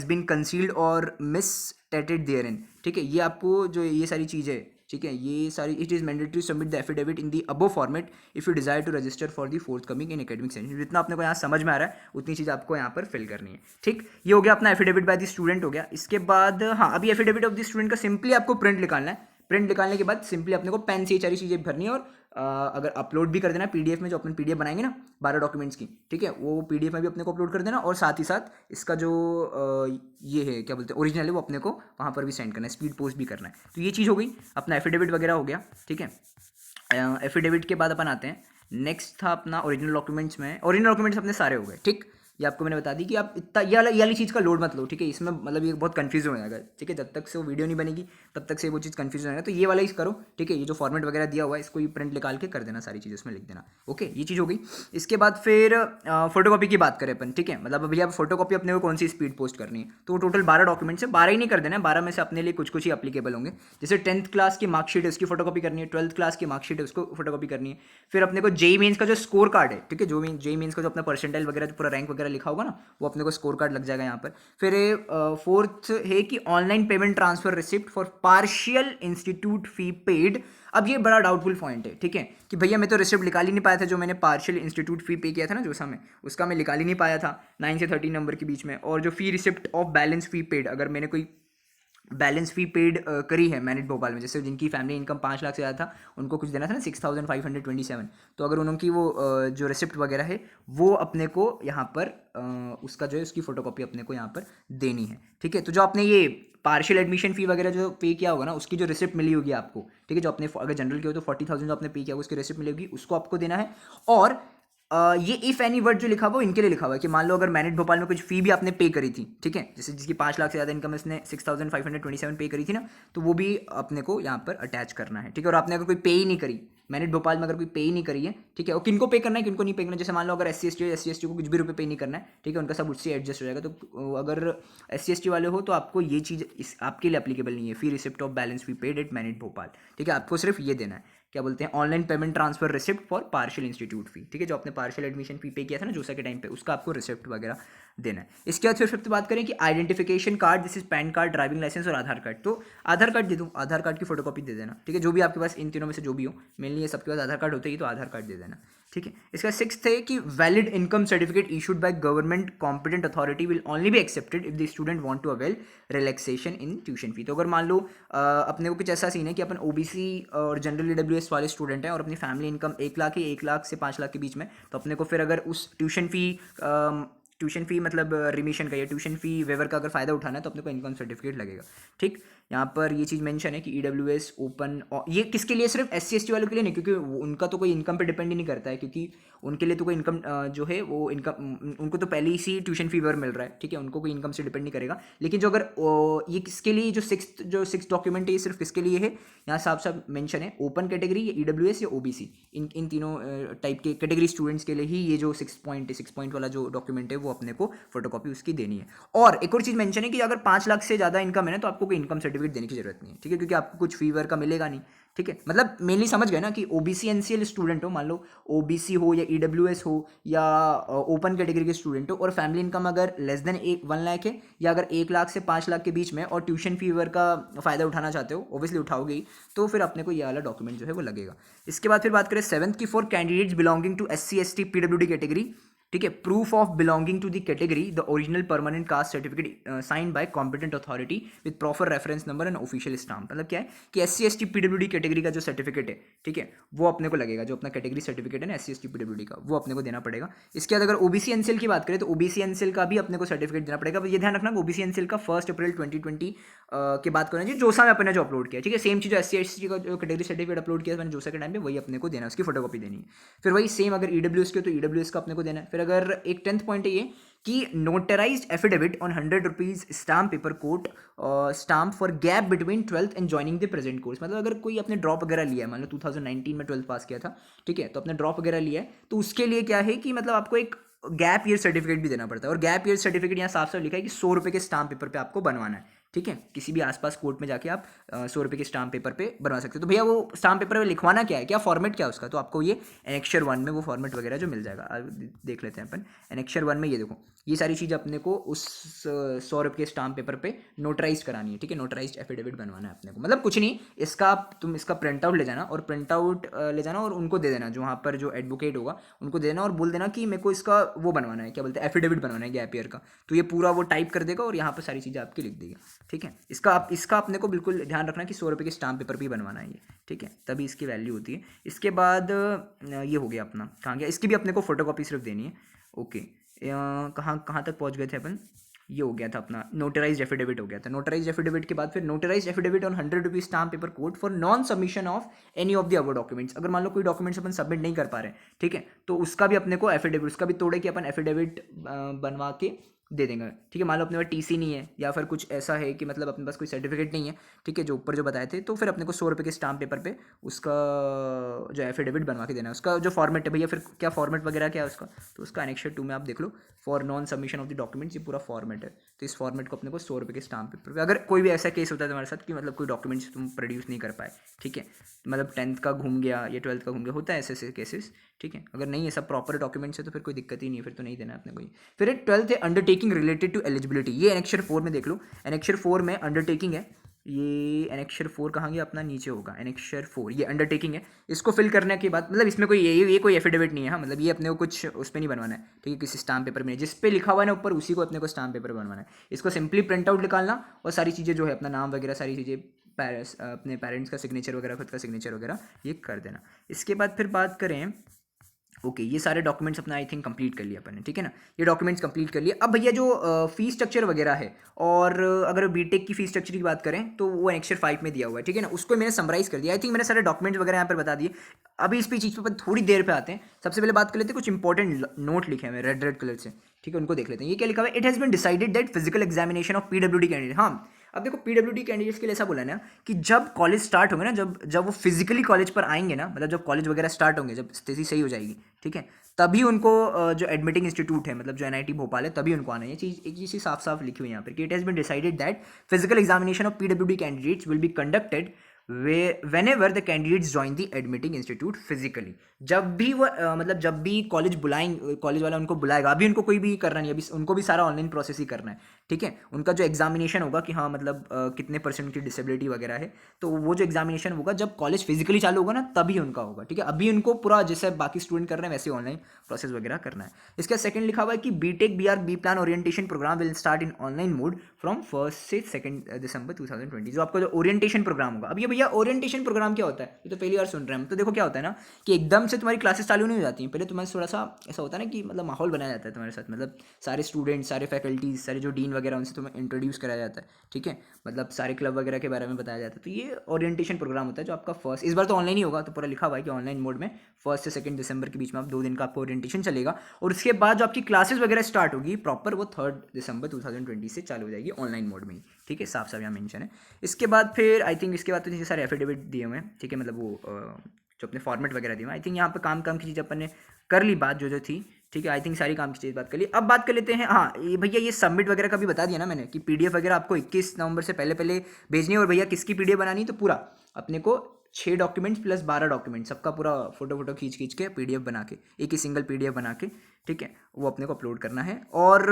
Speaker 1: been concealed और मिसस्टेटेड देयरइन, ठीक है। ये आपको जो ये सारी चीज़ें, ठीक है, ये सारी it is mandatory submit the affidavit in the above format if you desire to register for the forthcoming in academic session. जितना अपने को यहाँ समझ में आ रहा है उतनी चीज़ आपको यहाँ पर फिल करनी है, ठीक। ये हो गया अपना एफिडेविट बाय द स्टूडेंट हो गया। इसके बाद हाँ, अभी एफिडेविट ऑफ द स्टूडेंट का सिंपली आपको प्रिंट निकालना है। प्रिंट निकालने के बाद सिंपली अपने को पेन से ये सारी चीज़ें भरनी है, और अगर अपलोड भी कर देना पीडीएफ में, जो अपन पीडीएफ बनाएंगे ना 12 डॉक्यूमेंट्स की, ठीक है, वो पीडीएफ में भी अपने को अपलोड कर देना, और साथ ही साथ इसका जो ये है क्या बोलते हैं ओरिजिनल है वो अपने को वहाँ पर भी सेंड करना है, स्पीड पोस्ट भी करना है। तो ये चीज़ हो गई, अपना एफिडेविट वगैरह हो गया, ठीक है। एफिडेविट के बाद अपन आते हैं, नेक्स्ट था अपना ओरिजिनल डॉक्यूमेंट्स में। ओरिजिनल डॉक्यूमेंट्स अपने सारे हो गए, ठीक। ये आपको मैंने बता दी कि आप इतना ये वाली चीज़ का लोड मत लो, ठीक है, इसमें मतलब ये बहुत कंफ्यूज हो जाएगा, ठीक है, जब तक से वो वीडियो नहीं बनेगी तब तक से वो चीज़ कंफ्यूज हो जाएगा। तो ये वाला ही करो, ठीक है, ये जो फॉर्मेट वगैरह दिया हुआ है इसको ये प्रिंट निकाल के कर देना, सारी चीज़ उसमें लिख देना, ओके, ये चीज़ हो गई। इसके बाद फिर फोटोकॉपी की बात करें अपन, ठीक है, मतलब अभी आप फोटोकॉपी अपने को कौन सी स्पीड पोस्ट करनी है, तो टोटल 12 डॉक्यूमेंट्स है, 12 ही नहीं कर देना है, 12 में से अपने लिए कुछ ही अप्लीकेबल होंगे। जैसे 10th क्लास की मार्कशीट है उसकी फोटोकॉपी करनी है, 12th क्लास की मार्कशीट है उसको फोटोकॉपी करनी है। फिर अपने को जेईई मेंस का जो स्कोर कार्ड है, ठीक है, जो जेईई मेंस का जो अपना परसेंटाइल वगैरह जो पूरा रैंक वगैरह लिखा होगा ना वो अपने को स्कोर कार्ड लग जाएगा यहाँ पर। फिर फोर्थ है कि online payment transfer receipt for partial institute fee paid. अब ये बड़ा डाउटफुल पॉइंट है, ठीक है, कि भैया मैं तो रिसिप्ट निकाल ही नहीं पाया था, जो मैंने पार्शियल इंस्टीट्यूट फी पे किया था ना जोसा में, उसका मैं निकाल ही नहीं पाया था 9 से 13 नंबर के बीच में। और जो fee receipt of balance fee paid, अगर मैंने कोई बैलेंस फी पेड करी है मैनेट भोपाल में, जैसे जिनकी फैमिली इनकम 5 लाख से ज़्यादा था उनको कुछ देना था ना 6527, तो अगर उनकी वो जो रिसिप्ट वगैरह है वो अपने को यहाँ पर उसका जो है उसकी फोटोकॉपी अपने को यहाँ पर देनी है। ठीक है, तो जो आपने ये पार्शियल एडमिशन फी वगैरह जो पे किया होगा ना उसकी जो रिसिप्ट मिली होगी आपको, ठीक है, जो आपने अगर जनरल की हो तो 40,000 जो आपने पे किया होगा उसकी रिसिप्ट मिलेगी, उसको आपको देना है। और ये इफ़ एनी वर्ड जो लिखा हुआ वो इनके लिए लिखा हुआ है कि मान लो अगर मैनेट भोपाल में कुछ फ़ी भी आपने पे करी थी, ठीक है, जैसे जिसकी 5 लाख से ज़्यादा इनकम इसने 6527 पे करी थी ना, तो वो भी अपने को यहाँ पर अटैच करना है। ठीक है, और आपने अगर कोई पे ही नहीं करी मैनेट भोपाल में, अगर कोई पे ही नहीं करी है, ठीक है, और किनको पे करना है किनको नहीं पे करना है, जैसे मान लो अगर SC ST को कुछ भी रुपये पे नहीं करना है, ठीक है, उनका सब उससे एडजस्ट हो जाएगा। तो अगर SC ST वाले हो तो आपको ये चीज़ आपके लिए अप्लीकेबल नहीं है, fee receipt of balance fee paid at MANIT Bhopal. ठीक है, आपको सिर्फ ये देना है, क्या बोलते हैं, online payment transfer receipt for partial institute fee. ठीक है, जो आपने पार्शियल एडमिशन फी पे किया था ना जोसा के टाइम पे, उसका आपको रिसिप्ट वगैरह देना है। इसके बाद फिर फिफ्थ बात करें कि identification card, this is PAN card, driving licence और आधार कार्ड। तो आधार कार्ड दे दूँ, आधार कार्ड की फोटोकॉपी दे देना। ठीक है, जो भी आपके पास इन तीनों में से जो भी हो, मेनली ये सबके पास आधार कार्ड होते ही, तो आधार कार्ड दे देना। ठीक है, इसका सिक्स्थ है कि valid income certificate issued by government competent authority will only be accepted if the student want to avail relaxation in tuition fee. तो अगर मान लो अपने को कुछ ऐसा सीन है कि अपन OBC और जनरल EWS वाले स्टूडेंट हैं और अपनी फैमिली इनकम 1 लाख से 5 लाख के बीच में, तो अपने को फिर अगर उस ट्यूशन फी मतलब रिमिशन का या ट्यूशन फी वेवर का अगर फ़ायदा उठाना है तो अपने को इनकम सर्टिफिकेट लगेगा। ठीक, यहाँ पर ये चीज़ मेंशन है कि EWS ओपन, ये किसके लिए, सिर्फ SC ST वालों के लिए नहीं, क्योंकि उनका तो कोई इनकम पे डिपेंड ही नहीं करता है, क्योंकि उनके लिए तो कोई इनकम जो है वो इनकम उनको तो पहले ही सी ट्यूशन फी वेवर मिल रहा है। ठीक है, उनको कोई इनकम से डिपेंड नहीं करेगा। लेकिन जो अगर ये किसके लिए, जो सिक्स डॉक्यूमेंट है ये सिर्फ किसके लिए है, यहाँ साफ साफ मेंशन है, ओपन कैटेगरी या EWS या OBC, इन तीनों टाइप के कैटेगरी स्टूडेंट्स के लिए ही ये जो 6 पॉइंट वाला जो डॉक्यूमेंट है वो अपने को फोटोकॉपी उसकी देनी है। और एक और चीज़ मेंशन है कि अगर 5 लाख से ज़्यादा इनकम है ना तो आपको कोई इनकम सर्टिफिकेट देने की जरूरत नहीं है। ठीक है, क्योंकि आपको कुछ फीवर का मिलेगा नहीं। ठीक है, मतलब मेनली समझ गए ना कि OBC NCL स्टूडेंट हो, मान लो OBC हो या EWS हो या ओपन कैटेगरी के स्टूडेंट हो, और फैमिली इनकम अगर लेस देन 1 लाख है या अगर 1 लाख से 5 लाख के बीच में, और ट्यूशन फीवर का फ़ायदा उठाना चाहते हो, ऑब्वियसली उठाओगे ही, तो फिर अपने को ये वाला डॉक्यूमेंट जो है वो लगेगा। इसके बाद फिर बात करें सेवंथ की, for candidates belonging to SC ST PWD category, ठीक है, proof of belonging to the category, the original permanent caste certificate signed by competent authority with proper reference number and official stamp. मतलब क्या है कि SC ST PWD category का जो certificate है, ठीक है, वो अपने को लगेगा, जो अपना कैटेगरी सर्टिफिकेट है ना SC ST PWD का, वो अपने को देना पड़ेगा। इसके बाद अगर OBC NCL की बात करें तो OBC NCL का भी अपने को सर्टिफिकेट देना पड़ेगा। ये ध्यान रखना OBC NCL का 1 अप्रैल 2020 के बाद करना चाहिए, जोसा में अपने जो अपलोड किया। ठीक है, सेम चीज़ जो SC ST का जो कैटेगरी सर्टिफिकेट अपलोड किया मैंने जोसा के टाइम पे, वही अपने को देना है, उसकी फोटोकॉपी देनी है। फिर वही सेम अगर EWS के तो EWS का अपने को देना है। फिर अगर एक 10th पॉइंट है ये कि notarised affidavit on 100 rupees stamp paper quote stamp for gap between 12th and joining the present course. मतलब अगर कोई अपने ड्रॉप वगैरह लिया है, मान लो 2019 में 12th पास किया था, ठीक है, तो अपने ड्रॉप वगैरह लिया है, तो उसके लिए क्या है कि मतलब आपको एक गैप ईयर सर्टिफिकेट भी देना पड़ता है। और गैप ईयर सर्टिफिकेट यहाँ साफ साफ लिखा है कि 100 रुपये के स्टाम्प पेपर पे आपको बनवाना है। ठीक है, किसी भी आसपास कोर्ट में जाके आप 100 रुपये के स्टाम्प पेपर पे बनवा सकते हो। तो भैया वो स्टाम्प पेपर में लिखवाना क्या है, क्या फॉर्मेट क्या है उसका, तो आपको ये एनेक्चर 1 में वो फॉर्मेट वगैरह जो मिल जाएगा। देख लेते हैं अपन एनेक्चर 1 में, ये देखो ये सारी चीज़ अपने को उस 100 रुपये के स्टाम्प पेपर पे नोटराइज करानी है। ठीक है, नोटराइज एफिडेविट बनवाना है अपने को। मतलब कुछ नहीं, इसका तुम इसका प्रिंट आउट ले जाना और प्रिंट आउट ले जाना और उनको दे देना, जो वहाँ पर जो एडवोकेट होगा उनको दे देना और बोल देना कि मेरे को इसका वो बनवाना है, क्या बोलते हैं, एफिडेविट बनवाना है गैप ईयर का। तो ये पूरा वो टाइप कर देगा और यहाँ पर सारी चीज़ें आपकी लिख देगा। ठीक है, इसका अपने को बिल्कुल ध्यान रखना कि 100 रुपये के स्टाम्प पेपर भी बनवाना है ये। ठीक है, तभी इसकी वैल्यू होती है। इसके बाद ये हो गया अपना, कहाँ गया, इसकी भी अपने को फोटोकॉपी सिर्फ देनी है। ओके, कहाँ तक पहुँच गए थे अपन, ये हो गया था अपना नोटराइज एफिडेविट हो गया था। नोटराइज एफिडेविट के बाद फिर notarise affidavit on 100 rupees stamp paper code for non submission of any of the above documents. अगर मान लो कोई डॉक्यूमेंट्स अपन सबमिट नहीं कर पा रहे, ठीक है, तो उसका भी अपने को एफिडेविट, उसका भी तोड़े कि अपन एफिडेविट बनवा के दे देंगे। ठीक है, मान लो अपने पास TC नहीं है या फिर कुछ ऐसा है कि मतलब अपने पास कोई सर्टिफिकेट नहीं है, ठीक है, जो ऊपर जो बताए थे, तो फिर अपने को 100 रुपये के स्टाम्प पेपर पे उसका जो एफिडेविट बनवा के देना है। उसका जो फॉर्मेट है भैया, फिर क्या फॉर्मेट वगैरह क्या है उसका, तो उसका एनेक्चर 2 में आप देख लो, for non submission of the documents, ये पूरा फॉर्मेट है। तो इस फॉर्मेट को अपने को 100 रुपये के स्टाम्प पेपर पे, अगर कोई भी ऐसा केस होता है तुम्हारे साथ कि मतलब कोई डॉक्यूमेंट्स तुम प्रोड्यूस नहीं कर पाए, ठीक है, मतलब 10th का घूम गया या 12th का घूम गया, होता है ऐसे ऐसे केसेस। ठीक है, अगर नहीं है सब प्रॉपर डॉक्यूमेंट्स है तो फिर कोई दिक्कत ही नहीं है, फिर तो नहीं देना है अपने को। फिर एक 12th है अंडरटेकिंग रिलेटेड टू एलिजिबिलिटी, ये एनेक्चर 4 में देख लो। एनेक्चर 4 में अंडरटेकिंग है, ये एनेक्शर 4 कहाँ गया अपना, नीचे होगा एनेक्शर 4, ये अंडरटेकिंग है। इसको फिल करने के बाद मतलब इसमें कोई ये कोई एफिडेविट नहीं है, हाँ मतलब ये अपने को कुछ उस पर नहीं बनवाना है, ठीक है, किसी स्टाम्प पेपर में जिस पे लिखा हुआ है ना ऊपर उसी को अपने को स्टाम्प पेपर बनवाना है। इसको सिंपली प्रिंट आउट निकालना और सारी चीज़ें जो है अपना नाम वगैरह सारी चीज़ें अपने पेरेंट्स का सिग्नेचर वगैरह खुद का सिग्नेचर वगैरह ये कर देना। इसके बाद फिर बात करें, ओके ये सारे डॉक्यूमेंट्स अपना आई थिंक कंप्लीट कर लिया अपन ने, ठीक है ना, ये डॉक्यूमेंट्स कंप्लीट कर लिए। अब भैया जो फीस स्ट्रक्चर वगैरह है, और अगर बीटेक की फीस स्ट्रक्चर की बात करें तो वो एनेक्शर 5 में दिया हुआ है, ठीक है ना, उसको मैंने समराइज कर दिया। आई थिंक मैंने सारे डॉक्यूमेंट्स वगैरह यहाँ पर बता दिए। अभी इस पे चीज़ पर थोड़ी देर पे आते हैं। सबसे पहले बात कर लेते हैं, कुछ इंपॉर्टेंट नोट लिखे हैं रेड रेड कलर से, ठीक है, उनको देख लेते हैं। ये क्या लिखा हुआ है, it has been decided that physical examination of PWD candidate. हाँ अब देखो पीडब्ल्यूडी कैंडिडेट्स के लिए ऐसा बोला ना कि जब कॉलेज स्टार्ट होंगे ना, जब वो फिजिकली कॉलेज पर आएंगे ना, मतलब जब कॉलेज वगैरह स्टार्ट होंगे, जब स्थिति सही हो जाएगी, ठीक है, तभी उनको जो एडमिटिंग इंस्टीट्यूट है मतलब जो एनआईटी भोपाल है तभी उनको आना है। ये चीज़ एक चीज़ साफ साफ लिखी हुई है यहाँ पर कि it has been decided that physical examination of PWD candidates will be conducted whenever the candidates join the admitting institute physically। जब भी वो मतलब जब भी कॉलेज बुलाएंगे, कॉलेज वाला उनको बुलाएगा, अभी उनको कोई भी करना नहीं है, अभी उनको भी सारा ऑनलाइन प्रोसेस ही करना है, ठीक है। उनका जो एग्जामिनेशन होगा कि हाँ मतलब कितने परसेंट की डिसेबिलिटी वगैरह है, तो वो जो एग्जामिनेशन होगा जब कॉलेज फिजिकली चालू होगा ना तभी उनका होगा, ठीक है। अभी उनको पूरा जैसे बाकी स्टूडेंट कर रहे हैं वैसे ऑनलाइन प्रोसेस वगैरह करना है। इसका सेकंड लिखा हुआ है कि BTech BR B plan orientation programme will start in online mode from 1 से 2 दिसंबर 2020। जो आपका जो ओरिएंटेशन प्रोग्राम होगा, अब ये भैया ओरिएंटेशन प्रोग्राम क्या होता है, ये तो पहली बार सुन रहे हैं हम। तो देखो क्या होता है ना कि एकदम से तुम्हारी क्लासेस चालू नहीं हो जाती हैं, पहले तुम्हारे थोड़ा सा ऐसा होता है ना कि मतलब माहौल बनाया जाता है तुम्हारे साथ, मतलब सारे स्टूडेंट्स, सारे फैकल्टीज, सारे जो डीन वगैरह उनसे तुम्हें इंट्रोड्यूस कराया जाता है, ठीक है, मतलब सारे क्लब वगैरह के बारे में बताया जाता है। तो ये ओरिएंटेशन प्रोग्राम होता है जो आपका फर्स्ट, इस बार तो ऑनलाइन ही होगा, तो पूरा लिखा हुआ है कि ऑनलाइन मोड में 1 से 2 दिसंबर के बीच में आप 2 दिन का आपका ओरिएंटेशन चलेगा, और उसके बाद जो आपकी क्लासेस वगैरह स्टार्ट होगी प्रॉपर वो 3 दिसंबर 2020 से चालू हो जाएगी ऑनलाइन मोड में ही, ठीक है, साफ साफ यहाँ मेंशन है। इसके बाद फिर आई थिंक इसके बाद तो सारे एफिडेविट दिए हुए हैं, ठीक है, मतलब वो जो अपने फॉर्मेट वगैरह दिए हुए हैं। आई थिंक यहाँ पर काम की चीज़ अपन ने कर ली बात जो थी, ठीक है, आई थिंक सारी काम की चीज़ बात कर ली। अब बात कर लेते हैं, हाँ ये भैया ये सबमिट वगैरह का भी बता दिया ना मैंने कि पीडीएफ वगैरह आपको 21 नवंबर से पहले पहले भेजनी है। और भैया किसकी पीडीएफ बनानी, तो पूरा अपने को 6 डॉक्यूमेंट्स प्लस 12 डॉक्यूमेंट्स सबका पूरा फोटो खींच के पीडीएफ बना के, एक ही सिंगल पीडीएफ बना के, ठीक है, वो अपने को अपलोड करना है। और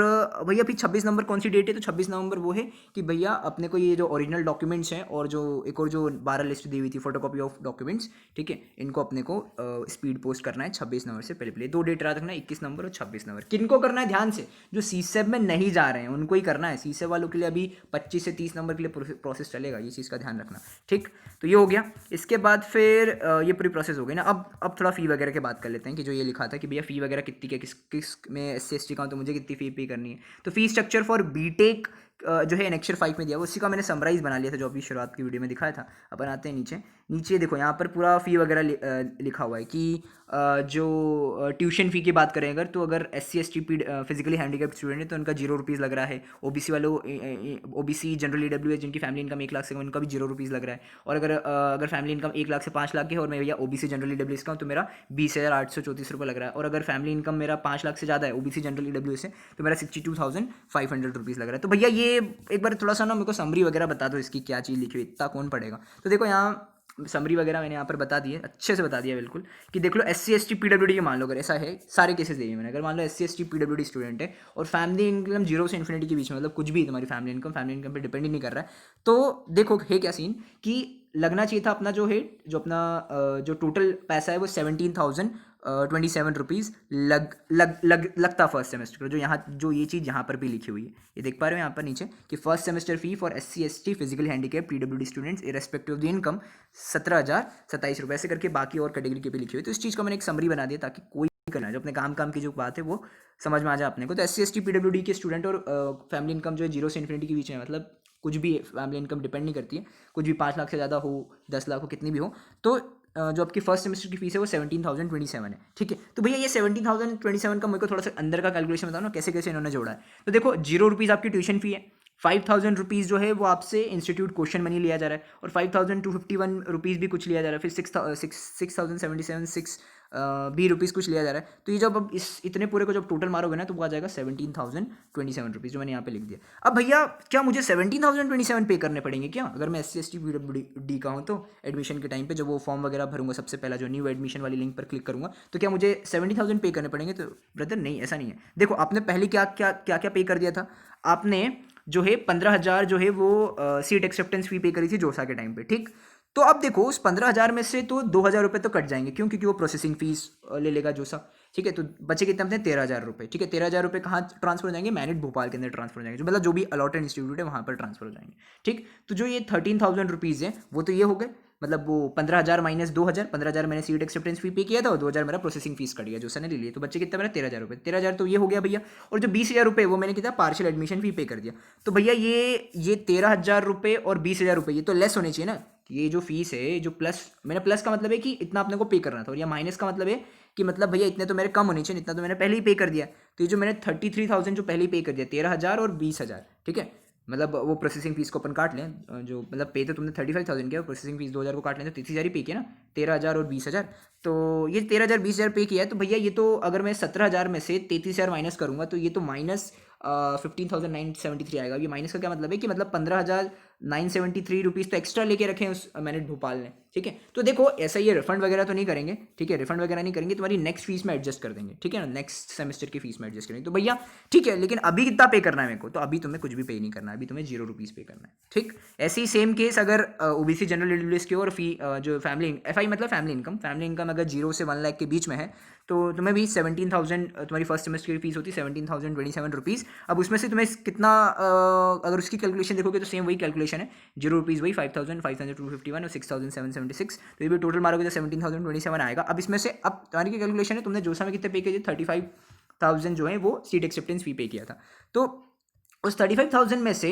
Speaker 1: भैया फिर 26 नवंबर कौन सी डेट है, तो 26 नवंबर वो है कि भैया अपने को ये जो ओरिजिनल डॉक्यूमेंट्स हैं और जो एक और जो 12 लिस्ट दी हुई थी फोटोकॉपी ऑफ डॉक्यूमेंट्स, ठीक है, इनको अपने को स्पीड पोस्ट करना है 26 नवंबर से पहले पहले। 2 डेट याद रखना है, 21 नवंबर और 26 नवंबर। किनको करना है ध्यान से, जो सीसेब में नहीं जा रहे हैं उनको ही करना है। सीसेब वालों के लिए अभी 25 से 30 नवंबर के लिए प्रोसेस चलेगा, ये चीज़ का ध्यान रखना, ठीक। तो ये हो गया। इसके बाद फिर ये पूरी प्रोसेस हो गई ना। अब थोड़ा फ़ी वगैरह की बात कर लेते हैं कि जो ये लिखा था कि भैया फ़ी वगैरह कितनी क्या, किस में SC/ST का हूँ तो मुझे कितनी फ़ी पे करनी है। तो फी स्ट्रक्चर फॉर बीटेक जो है एनेक्शर 5 में दिया, उसी का मैंने समराइज बना लिया था जो अभी शुरुआत की वीडियो में दिखाया था। अपन आते हैं नीचे देखो यहाँ पर पूरा फ़ी वगैरह लिखा हुआ है कि जो ट्यूशन फ़ी की बात करें अगर, तो अगर SC/ST फिजिकली हैंडीकैप्ड स्टूडेंट है तो उनका 0 रुपीज़ लग रहा है। OBC वालों OBC जनरल EWS जिनकी फैमिली इनकम 1 लाख से उनका भी 0 रुपीज़ लग रहा है। और अगर फैमिली इनकम 1 लाख से 5 लाख की है और मैं भैया OBC जनरल EWS का हूँ तो मेरा 20,834 रुपये लग रहा है। और अगर फैमिली इनकम मेरा 5 लाख से ज़्यादा है OBC जनरल EWS से तो मेरा 62,500 रुपीज़ लग रहा है। तो भैया ये एक बार थोड़ा सा ना मेरे को समरी वगैरह बता दो इसकी क्या चीज़ लिखी हुई, इतना कौन पड़ेगा। तो देखो यहाँ समरी वगैरह मैंने यहाँ पर बता दी है, अच्छे से बता दिया बिल्कुल कि देख लो SC/ST PWD के मान लो अगर ऐसा है, सारे केसेस दिए मैंने, अगर मान लो SC/ST PWD स्टूडेंट है और फैमिली इनकम 0 से इन्फिनिटी के बीच में, मतलब कुछ भी तुम्हारी फैमिली इनकम पे डिपेंड ही नहीं कर रहा है, तो देखो है क्या सीन कि लगना चाहिए था अपना जो है जो अपना जो टोटल पैसा है वो 17,027 रुपीज़ लगता फर्स्ट सेमेस्टर का। जो ये चीज़ यहाँ पर भी लिखी हुई है, ये देख पा रहे हो यहाँ पर नीचे कि first semester fee for SC/ST physically handicap PWD students irrespective of the income 17,027 रुपये से करके बाकी और कैटेगरी के भी लिखी हुई। तो इस चीज़ को मैंने एक समरी बना दिया ताकि कोई करना जो अपने काम की जो बात है वो समझ में आ जाए अपने को। तो SC/ST PWD के स्टूडेंट और फैमिली इनकम जो है 0 से इन्फिनिटी के बीच में, मतलब कुछ भी फैमिली इनकम डिपेंड नहीं करती है, कुछ भी 5 लाख से ज़्यादा हो, 10 लाख हो, कितनी भी हो, तो जो आपकी फर्स्ट सेमेस्टर की फीस है वो 17,027 है, ठीक है। तो भैया ये 17,027 का मेरे को थोड़ा सा अंदर का कैलकुलेशन बताओ ना कैसे कैसे इन्होंने जोड़ा है। तो देखो 0 रुपीज़ आपकी ट्यूशन फी है, 5,000 रुपीज़ जो है वो आपसे इंस्टीट्यूट क्वेश्चन मनी लिया जा रहा है, और 5,251 रुपीज़ भी कुछ लिया जा रहा है, फिर 6,077 भी रुपीज़ कुछ लिया जा रहा है। तो ये जब अब इस इतने पूरे को जब टोटल मारोगे ना तो वो आ जाएगा 17,027 रुपीज़, जो मैंने यहाँ पे लिख दिया। अब भैया क्या मुझे 17,027 पे करने पड़ेंगे क्या अगर मैं SC/ST PWD का हूँ तो एडमिशन के टाइम पे जब वो फॉर्म वगैरह भरूंगा सबसे पहला जो न्यू एडमिशन वाली लिंक पर क्लिक करूँगा तो क्या मुझे 70,000 पे करने पड़ेंगे? तो ब्रदर नहीं, ऐसा नहीं है। देखो आपने पहले क्या पे कर दिया था, आपने जो है 15,000 जो है वो सीट एक्सेप्टेंस फी पे करी थी जोसा के टाइम पे, ठीक। तो अब देखो उस 15,000 में से तो 2,000 रुपये तो कट जाएंगे, क्यों? क्योंकि वो प्रोसेसिंग फीस ले लेगा जोसा, ठीक है। तो बचे कितने अपने 13,000 रुपये, ठीक है। 13,000 रुपये कहाँ ट्रांसफर हो जाएंगे? मैनेट भोपाल के अंदर ट्रांसफर हो जाएंगे, जो मतलब जो भी अलॉटेड इंस्टीट्यूट है वहाँ पर ट्रांसफर हो जाएंगे, ठीक। तो जो ये 13,000 रुपीज़ है वो तो ये हो गए, मतलब वो 15,000 माइनस 2,000, 15,000 मैंने सीट एक्सेप्टेंस फी पे किया था और 2,000 मेरा प्रोसेसिंग फीस कट गया जो सर ने ले लिया। तो बच्चे कितना मेरा 13,000 रुपये, 13,000 तो ये हो गया भैया। और जो 20,000 रुपये वो मैंने किया पार्शियल एडमिशन फी पे कर दिया। तो भैया ये 13,000 रुपये और 20,000 रुपये ये तो लेस होने चाहिए ना। ये जो फीस है, जो प्लस, मैंने प्लस का मतलब है कि इतना अपने को पे करना था, और या माइनस का मतलब है कि मतलब भैया इतने तो मेरे कम होने चाहिए, इतना तो मैंने पहले ही पे कर दिया। तो ये जो मैंने 33,000 जो पहले ही पे कर दिया, 13,000 और 20,000, ठीक है। मतलब वो प्रोसेसिंग फीस को अपन काट लें, जो मतलब पे तो तुमने 35,000 किया, प्रोसेसिंग फीस 2,000 को काट लें तो 33,000 ही पे किया ना, 13,000 और 20,000। तो ये 13,000 20,000 पे किया है। तो भैया ये तो अगर मैं 17,000 में से 33,000 माइनस करूँगा तो ये तो माइनस 15,973 आएगा। ये माइनस का क्या मतलब है कि मतलब 15,973 रुपीज़ तो एक्स्ट्रा लेके रखे हैं उस मैनेट भोपाल ने, ठीक है। तो देखो ऐसा ये रिफंड वगैरह तो नहीं करेंगे, ठीक है, रिफंड वगैरह नहीं करेंगे, तुम्हारी नेक्स्ट फीस में एडजस्ट कर देंगे, ठीक है ना, नेक्स्ट सेमेस्टर की फीस में एडजस्ट करेंगे। तो भैया ठीक है, लेकिन अभी कितना पे करना है मेरे को? तो अभी तुम्हें कुछ भी पे नहीं करना है, अभी तुम्हें 0 रुपीज़ पे करना है, ठीक। ऐसे ही सेम केस अगर ओबीसी जनरल ईडब्ल्यूएस की और फी जो फैमिली एफआई मतलब फैमिली इनकम अगर 0 से 1 लाख के बीच में है तो तुम्हें भी 17,000 तुम्हारी फर्स्ट सेमेस्टर की फीस होती है 17,027 रुपीज़। अब उसमें से तुम्हें कितना अगर उसकी कैलकुलेशन देखोगे तो सेम वही कैलकुलेशन है, 0 रुपीज़ वही 5,251 और 6,776। तो ये भी टोटल मारोगे तो 17,027 आएगा। अब इसमें से अब तुम्हारी की कैलकुलेशन है, तुमने जोसा में कितने पे किए थे? 35,000 जो है वो सीट एक्सेप्टेंस फी पे किया था। तो उस 35,000 में से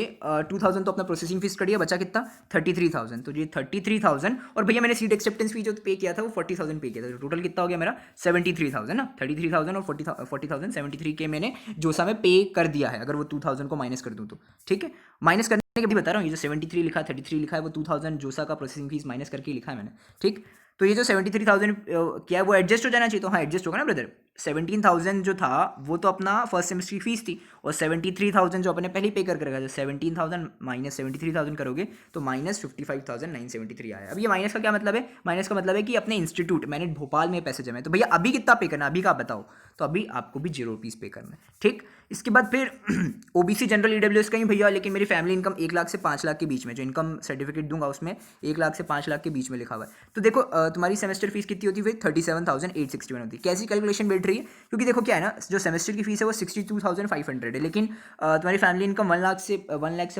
Speaker 1: 2,000 तो अपना प्रोसेसिंग फीस कटिए, बचा कितना? 33,000। तो ये 33,000 और भैया मैंने सीट एक्सेप्टेंस फी जो पे किया था वो 40,000 पे किया था। तो टोटल कितना हो गया मेरा? 73,000 ना। 33,000 और 40,000 73 के मैंने जोसा में पे कर दिया है, अगर वो 2,000 को माइनस कर दूँ तो, ठीक है। माइनस करने के भी बता रहा हूँ, ये जो 73 लिखा है 33 लिखा है वो 2,000 जोसा का प्रोसेसिंग फीस माइनस करके लिखा है मैंने, ठीक। तो ये जो 73,000 क्या है वो एडजस्ट हो जाना चाहिए। तो हाँ एडजस्ट होगा ना ब्रदर। 17,000 जो था वो तो अपना फर्स्ट सेमेस्टर की फीस थी, और 73,000 जो अपने पहले पे करके रखा था, 17,000 माइनस 73,000 करोगे तो माइनस 55,973 आया। अब ये माइनस का क्या मतलब है? माइनस का मतलब है कि अपने इंस्टीट्यूट मैंने भोपाल में पैसे जमा है। तो भैया अभी कितना पे करना है, अभी का आप बताओ। तो अभी आपको भी 0 रुपीज़ पे करना है, ठीक। इसके बाद फिर ओबीसी जनरल ईडब्ल्यूएस का ही भैया, लेकिन मेरी फैमिली इनकम 1 लाख से 5 लाख के बीच में, जो इनकम सर्टिफिकेट दूंगा उसमें 1 लाख से 5 लाख के बीच में लिखा हुआ है। तो देखो तुम्हारी सेमेस्टर फीस कितनी होती है? 37,861 होती है। कैसी कैलकुलेशन बैठ रही है? क्योंकि देखो क्या है ना, जो सेमेस्टर की फीस है वो 62,500 है, लेकिन तुम्हारी फैमिली इनकम 1 लाख से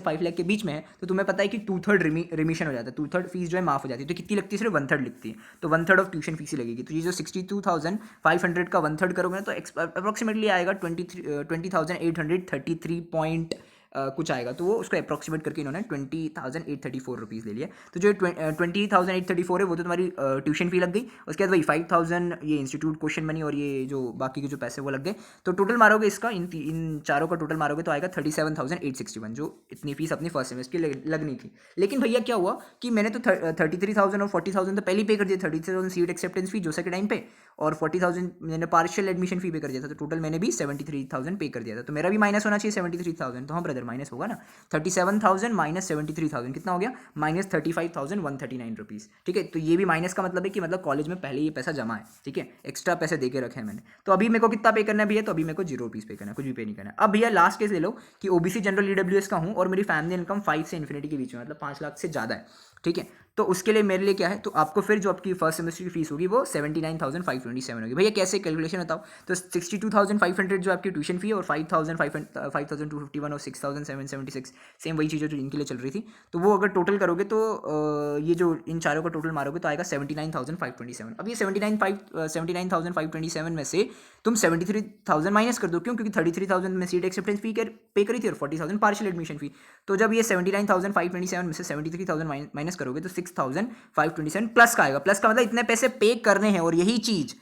Speaker 1: 5 लाख के बीच में है, तो तुम्हें पता है कि 2/3 रिमिशन हो जाता है, 2/3 फीस जो है माफ हो जाती है। तो कितनी लगती है? सिर्फ 1/3 लिखती है, तो 1/3 ऑफ ट्यूशन फीस ही लगेगी। तो ये जो 62,500 का 1/3 करोगे ना तो अप्रोक्सीमेटली आएगा 20,833 पॉइंट कुछ आएगा। तो वो उसको अप्रॉक्सीमेट करके इन्होंने 20,834 रुपीज़ ले लिया। तो जो 20,834 है वो तो तुम्हारी ट्यूशन फी लग गई, उसके बाद वही 5,000 ये इंस्टीट्यूट क्वेश्चन मनी और ये जो बाकी के जो पैसे वो लग गए। तो टोटल मारोगे इसका, इन चारों का टोटल मारोगे तो आएगा 37,861, जो इतनी फीस अपनी फर्स्ट सेमेस्टर की लगनी थी। लेकिन भैया क्या हुआ कि मैंने तो 33,000 और 40,000 तो पहले ही पे कर दिया। 33,000 सीट एक्सेप्टेंस फी जोसा के टाइम पे, और 40,000 मैंने पार्शियल एडमिशन फी पे कर दिया था। तो टोटल मैंने भी 73,000 पे कर दिया था। तो मेरा भी माइनस होना चाहिए 73,000। तो हाँ ब्रदर माइनस होगा ना। 37,000 माइनस 73,000 कितना हो गया? माइनस 35,139 रुपीज़, ठीक है। तो ये भी माइनस का मतलब है कि मतलब कॉलेज में पहले ये पैसा जमा है, ठीक है, एक्स्ट्रा पैसे दे के रखे हैं मैंने। तो अभी मेरे को कितना पे करना है भैया? तो अभी मेरे को 0 रुपीज़ पे करना है, कुछ भी पे नहीं करना है। अब भैया लास्ट केस ले लो कि ओबीसी जनरल ईडब्ल्यूएस का हूँ और मेरी फैमिली इनकम 5 से इन्फिनिटी के बीच में, मतलब 5 लाख से ज़्यादा है, ठीक है। तो उसके लिए मेरे लिए क्या है, तो आपको फिर जो आपकी फर्स्ट सेमेस्टर की फीस होगी वो 79,527 होगी। भैया कैसे कैलकुलेशन बताओ? तो 62,500 जो आपकी ट्यूशन फी है, और 5,251 और 6,776 सेम वही चीज़ें जो इनके लिए चल रही थी। तो वो अगर टोटल करोगे तो ये जो इन चारों का टोटल मारोगे तो आएगा 79,527। अब ये 79,527 में से तुम 73,000 माइनस कर दो, क्यों? क्योंकि 33,000 में सीट एक्सेप्टेंस फी पे करी थी और 40,000 पार्शियल एडमिशन फी। तो जब ये 79,527 में से 73,000 माइनस करोगे तो 6,527 प्लस का आएगा। प्लस का मतलब इतने पैसे पे करने हैं। और यही चीज़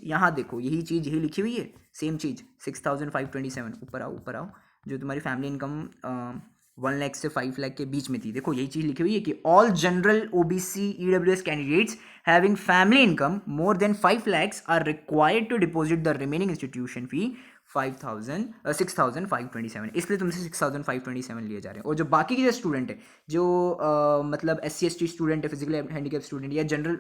Speaker 1: यहाँ देखो, यही चीज़ यही लिखी हुई है, सेम चीज़ 6,527। ऊपर आओ, जो तुम्हारी फैमिली इनकम 1 लाख से 5 लाख के बीच में थी, देखो यही चीज़ लिखी हुई है कि all general OBC EWS candidates having family income more than 5 lakhs are required to deposit the remaining institution fee 6,527, इसलिए तुमसे 6,527 लिए जा रहे हैं। और जो बाकी के जो स्टूडेंट है, जो मतलब SC ST स्टूडेंट है, फिजिकली हैंडीकैप स्टूडेंट या जनरल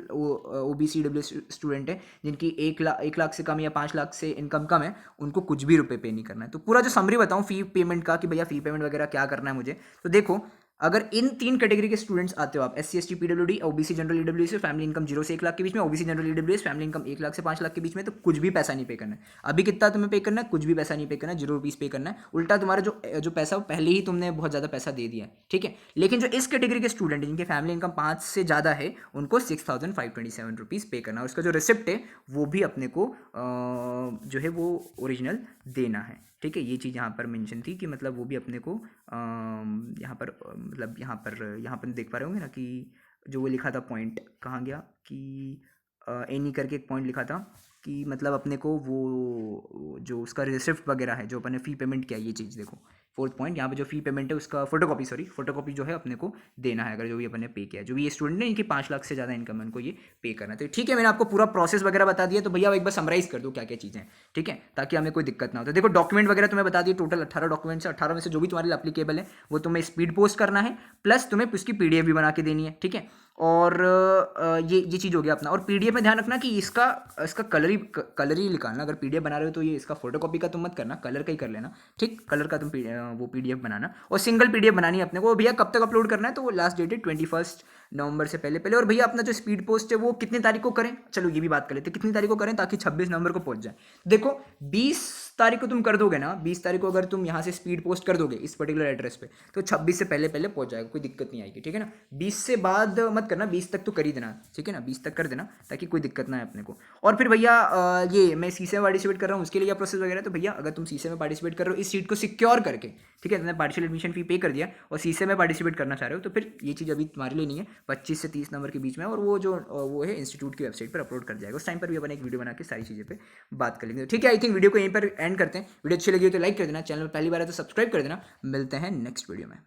Speaker 1: OBC EWS स्टूडेंट है, जिनकी 1 लाख से कम या 5 लाख से इनकम कम है, उनको कुछ भी रुपये पे नहीं करना है। तो पूरा जो समरी बताऊँ फ़ी पेमेंट का कि भैया फ़ी पेमेंट वगैरह क्या करना है मुझे, तो देखो, अगर इन 3 कैटेगरी के स्टूडेंट्स आते हो आप, SC ST PWD, OBC general EWS, family income 0 से 1 लाख के बीच में, OBC general EWS family income 1 lakh से 5 लाख के बीच में, तो कुछ भी पैसा नहीं पे करना है। अभी कितना तुम्हें पे करना है? कुछ भी पैसा नहीं पे करना है, 0 रुपीज़ पे करना है। उल्टा तुम्हारा जो पैसा वो पहले ही तुमने बहुत ज़्यादा पैसा दे दिया है, ठीक है। लेकिन जो इस कैटेगरी के स्टूडेंट हैं जिनकी फैमिली इनकम 5 से ज़्यादा है, उनको 6,527 रुपीज़ पे करना है। और उसका जो रिसिप्ट है वो भी अपने को जो है वो ओरिजिनल देना है, ठीक है। ये चीज़ यहाँ पर मेंशन थी कि मतलब वो भी अपने को यहाँ पर मतलब यहाँ पर देख पा रहे होंगे ना कि जो वो लिखा था पॉइंट, कहाँ गया, कि एनी करके एक पॉइंट लिखा था कि मतलब अपने को वो जो उसका रिसिप्ट वगैरह है, जो अपन ने फ़ी पेमेंट किया, ये चीज़ देखो 4th पॉइंट, यहाँ पे जो फ़ी पेमेंट है उसका फोटोकॉपी जो है अपने को देना है, अगर जो भी अपन ने पे किया, जो भी ये स्टूडेंट है इनकी 5 लाख से ज़्यादा इनकम है, उनको ये पे करना है। तो ठीक है, मैंने आपको पूरा प्रोसेस वगैरह बता दिया, तो भैया एक बार समराइज कर दो क्या क्या चीज़ें, ठीक है, ताकि हमें कोई दिक्कत ना हो। तो देखो, डॉक्यूमेंट वगैरह तुम्हें बता दिए, टोटल 18 डॉक्यूमेंट्स है, 18 में से जो भी तुम्हारे लिए एप्लीकेबल है वो तुम्हें स्पीड पोस्ट करना है, प्लस तुम्हें उसकी PDF भी बना के देनी है, ठीक है। और ये चीज़ हो गया अपना। और PDF में ध्यान रखना कि इसका कलर ही निकालना। अगर PDF बना रहे हो तो ये इसका फोटोकॉपी का तुम मत करना, कलर का ही कर लेना, ठीक। कलर का तुम वो PDF बनाना, और सिंगल PDF बनानी है अपने को। भैया कब तक अपलोड करना है, तो वो लास्ट डेट है 21 नवंबर से पहले। और भैया अपना जो स्पीड पोस्ट है वो कितनी तारीख को करें, चलो ये भी बात कर लेते हैं, कितनी तारीख को करें ताकि 26 नवंबर को पहुंच जाए। देखो, 20 तारीख को तुम कर दोगे ना, 20 तारीख को अगर तुम यहाँ से स्पीड पोस्ट कर दोगे इस पर्टिकुलर एड्रेस पे, तो 26 से पहले पहुंच जाएगा, कोई दिक्कत नहीं आएगी, ठीक है ना। 20 से बाद मत करना, 20 तक तो कर ही देना, ठीक है ना, 20 तक कर देना ताकि कोई दिक्कत ना है अपने को। और फिर भैया ये मैं सीसे में पार्टिसिपेट कर रहा हूँ, उसके लिए क्या प्रोसेस वगैरह, तो भैया अगर तुम सीसे में पार्टिसिपेट कर रहे हो, इस सीट को सिक्योर करके, ठीक है, तुमने पार्शियल एडमिशन फी पे कर दिया और सीसे में पार्टिसिपेट करना चाह रहे हो, तो फिर ये चीज़ अभी तुम्हारे लिए नहीं है, 25 से 30 नंबर के बीच में। और वो है इंस्टीट्यूट की वेबसाइट पर अपलोड कर जाएगा, उस टाइम पर भी अपन एक वीडियो बना के सारी चीज़ें पे बात कर लेंगे। ठीक है, आई थिंक वीडियो को यहीं पर एंड करते हैं। वीडियो अच्छी लगी हो तो लाइक कर देना, चैनल पर पहली बार है तो सब्सक्राइब कर देना। मिलते हैं नेक्स्ट वीडियो में।